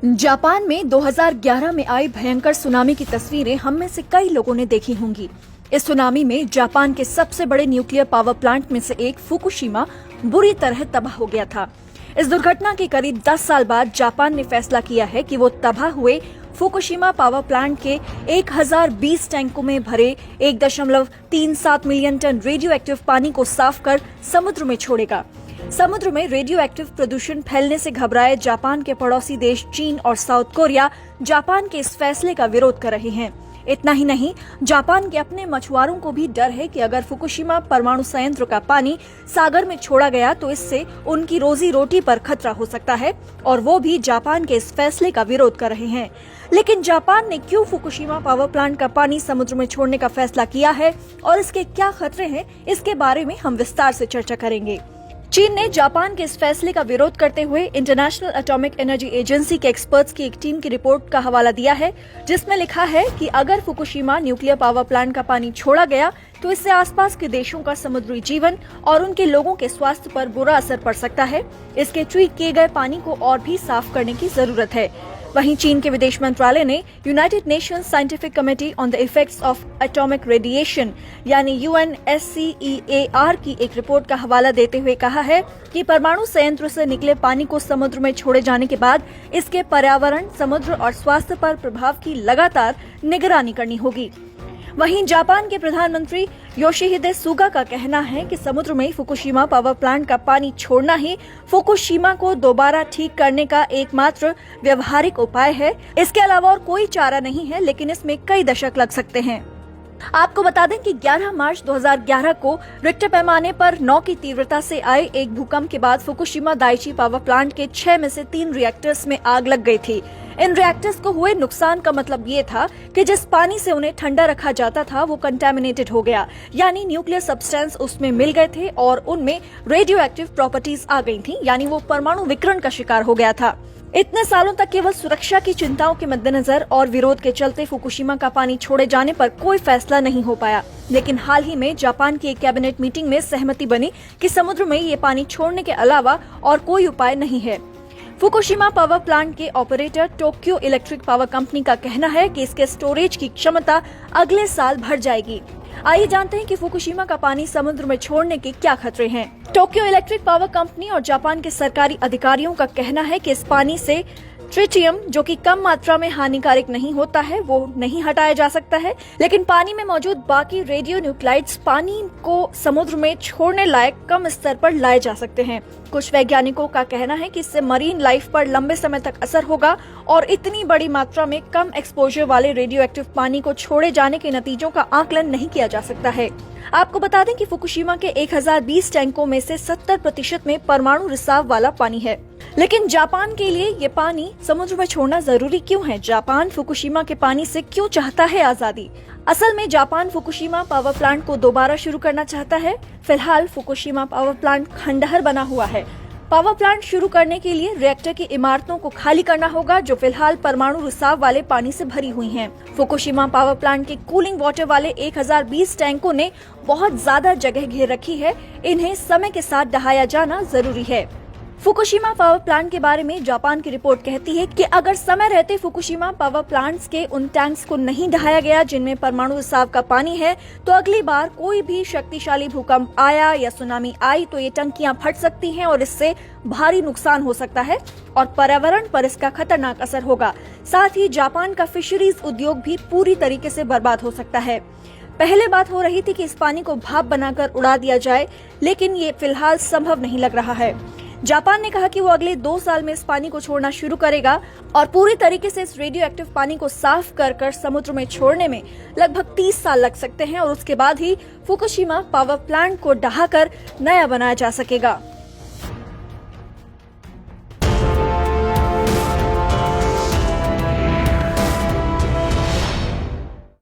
Japan में 2011 में आई भयंकर सुनामी की तस्वीरें हम में से कई लोगों ने देखी होंगी। इस सुनामी में जापान के सबसे बड़े न्यूक्लियर पावर प्लांट में से एक फुकुशिमा बुरी तरह तबाह हो गया था। इस दुर्घटना के करीब 10 साल बाद जापान ने फैसला किया है कि वो तबाह हुए फुकुशिमा पावर प्लांट के 1020 टैंकों में भरे 1.37 मिलियन टन रेडियो एक्टिव पानी को साफ कर समुद्र में छोड़ेगा। समुद्र में रेडियो एक्टिव प्रदूषण फैलने से घबराए जापान के पड़ोसी देश चीन और साउथ कोरिया जापान के इस फैसले का विरोध कर रहे हैं। इतना ही नहीं, जापान के अपने मछुआरों को भी डर है कि अगर फुकुशिमा परमाणु संयंत्र का पानी सागर में छोड़ा गया तो इससे उनकी रोजी रोटी पर खतरा हो सकता है और वो भी जापान के इस फैसले का विरोध कर रहे हैं। लेकिन जापान ने क्यों फुकुशिमा पावर प्लांट का पानी समुद्र में छोड़ने का फैसला किया है और इसके क्या खतरे हैं, इसके बारे में हम विस्तार से चर्चा करेंगे। चीन ने जापान के इस फैसले का विरोध करते हुए इंटरनेशनल एटॉमिक एनर्जी एजेंसी के एक्सपर्ट्स की एक टीम की रिपोर्ट का हवाला दिया है, जिसमें लिखा है कि अगर फुकुशिमा न्यूक्लियर पावर प्लांट का पानी छोड़ा गया तो इससे आसपास के देशों का समुद्री जीवन और उनके लोगों के स्वास्थ्य पर बुरा असर पड़ सकता है। इसके ट्रीट किए गए पानी को और भी साफ करने की जरूरत है। वहीं चीन के विदेश मंत्रालय ने United Nations scientific committee on the effects of atomic radiation यानी UNSCEAR की एक रिपोर्ट का हवाला देते हुए कहा है कि परमाणु संयंत्र से निकले पानी को समुद्र में छोड़े जाने के बाद इसके पर्यावरण, समुद्र और स्वास्थ्य पर प्रभाव की लगातार निगरानी करनी होगी। वहीं जापान के प्रधानमंत्री योशिहिदे सुगा का कहना है कि समुद्र में फुकुशिमा पावर प्लांट का पानी छोड़ना ही फुकुशिमा को दोबारा ठीक करने का एकमात्र व्यवहारिक उपाय है। इसके अलावा और कोई चारा नहीं है, लेकिन इसमें कई दशक लग सकते हैं। आपको बता दें कि 11 मार्च 2011 को रिक्टर पैमाने पर 9 की तीव्रता से आए एक भूकंप के बाद फुकुशिमा दाइची पावर प्लांट के 6 में से 3 रिएक्टर्स में आग लग गई थी। इन रिएक्टर्स को हुए नुकसान का मतलब ये था कि जिस पानी से उन्हें ठंडा रखा जाता था वो कंटेमिनेटेड हो गया, यानी न्यूक्लियर सब्सटेंस उसमें मिल गए थे और उनमें रेडियो एक्टिव प्रॉपर्टीज आ गई थी, यानी वो परमाणु विकिरण का शिकार हो गया था। इतने सालों तक केवल सुरक्षा की चिंताओं के मद्देनजर और विरोध के चलते फुकुशिमा का पानी छोड़े जाने पर कोई फैसला नहीं हो पाया। लेकिन हाल ही में जापान की एक कैबिनेट मीटिंग में सहमति बनी कि समुद्र में ये पानी छोड़ने के अलावा और कोई उपाय नहीं है। फुकुशिमा पावर प्लांट के operator Tokyo electric power company का कहना है कि इसके स्टोरेज की क्षमता अगले साल भर जाएगी। आइए जानते हैं कि फुकुशिमा का पानी समुद्र में छोड़ने के क्या खतरे हैं। टोक्यो इलेक्ट्रिक पावर कंपनी और जापान के सरकारी अधिकारियों का कहना है कि इस पानी से ट्रिटियम, जो कि कम मात्रा में हानिकारक नहीं होता है, वो नहीं हटाया जा सकता है, लेकिन पानी में मौजूद बाकी रेडियो न्यूक्लाइड्स पानी को समुद्र में छोड़ने लायक कम स्तर पर लाए जा सकते हैं। कुछ वैज्ञानिकों का कहना है कि इससे मरीन लाइफ पर लंबे समय तक असर होगा और इतनी बड़ी मात्रा में कम एक्सपोजर वाले रेडियो एक्टिव पानी को छोड़े जाने के नतीजों का आकलन नहीं किया जा सकता है। आपको बता दें कि फुकुशिमा के 1020 टैंकों में से 70% में परमाणु रिसाव वाला पानी है। लेकिन जापान के लिए ये पानी समुद्र में छोड़ना जरूरी क्यों है? जापान फुकुशिमा के पानी से क्यों चाहता है आजादी? असल में जापान फुकुशिमा पावर प्लांट को दोबारा शुरू करना चाहता है। फिलहाल फुकुशिमा पावर प्लांट खंडहर बना हुआ है। पावर प्लांट शुरू करने के लिए रिएक्टर की इमारतों को खाली करना होगा, जो फिलहाल परमाणु रिसाव वाले पानी से भरी हुई हैं। फुकुशिमा पावर प्लांट के कूलिंग वाटर वाले 1020 टैंकों ने बहुत ज्यादा जगह घेर रखी है। इन्हें समय के साथ ढहाया जाना जरूरी है। फुकुशिमा पावर प्लांट के बारे में जापान की रिपोर्ट कहती है कि अगर समय रहते फुकुशिमा पावर प्लांट्स के उन टैंक्स को नहीं ढहाया गया जिनमें परमाणु रिसाव का पानी है, तो अगली बार कोई भी शक्तिशाली भूकंप आया या सुनामी आई तो ये टंकियां फट सकती हैं और इससे भारी नुकसान हो सकता है और पर्यावरण पर इसका खतरनाक असर होगा। साथ ही जापान का फिशरीज उद्योग भी पूरी तरीके से बर्बाद हो सकता है। पहले बात हो रही थी कि इस पानी को भाप बनाकर उड़ा दिया जाए, लेकिन ये फिलहाल संभव नहीं लग रहा है। जापान ने कहा कि वो अगले 2 साल में इस पानी को छोड़ना शुरू करेगा और पूरी तरीके से इस रेडियो एक्टिव पानी को साफ कर समुद्र में छोड़ने में लगभग 30 साल लग सकते हैं और उसके बाद ही फुकुशिमा पावर प्लांट को ढहाकर नया बनाया जा सकेगा।